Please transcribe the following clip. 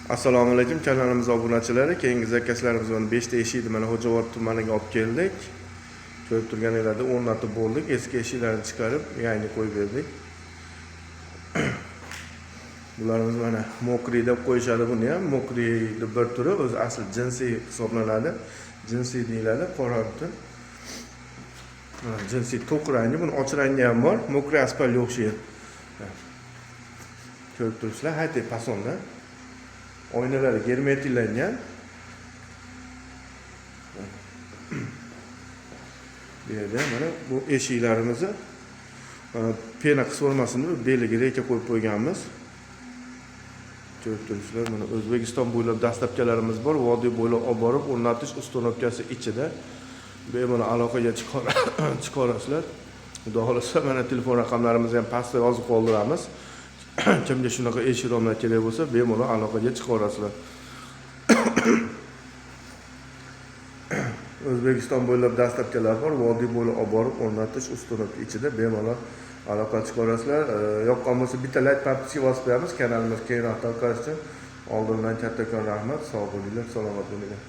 Assalomu alaykum kanalimiz obunachilari. Keyingi zakazlarimiz mana 5 ta eshikni mana Xo'javod tumaniga olib keldik. Ko'rib turganingizda o'rnatib bo'ldik. Eski eshiklarni chiqarib, yangi qo'yib berdik. Bularimiz mana mokriy deb qo'yishadi buni ham. Mokriyning bir turi, o'zi asli jinsiy hisoblanadi. Jinsiy deyiladi, qora butun. Jinsiy to'q rangi, buni och rangi ham bor. Mokriy asfaltga o'xshaydi. Ko'rib turibsizlar, hayte pasonda. Oynalari germetiklangan. Bu yerda mana bu eshiklarimizni pena qisib olmasin deb beliga reka qo'yib qo'yganmiz. Ko'rib turibsizlar, mana O'zbekiston bo'ylab dastlabkalarimiz bor. Vodiy bo'ylab olib borib o'rnatish ustunovkasi ichida bemalol aloqaga chiqarasizlar. Xudo xolasa mana telefon raqamlarimizni ham pastda yozib qoldiramiz. Kimga shunaqa eshik romlar kerak bo'lsa, bemalol aloqaga chiqarasizlar. O'zbekiston bo'ylab dastlabkalar bor. Vodiy bo'ylab olib borib o'rnatish ustunovka ichida bemalol aloqa chiqarasizlar. Yoqqan bo'lsa bitta like partisga bosib qo'yamiz. Kanalimiz keyinroq tarqalishi uchun oldindan kattakon rahmat. Sog' bo'linglar, salomat bo'linglar.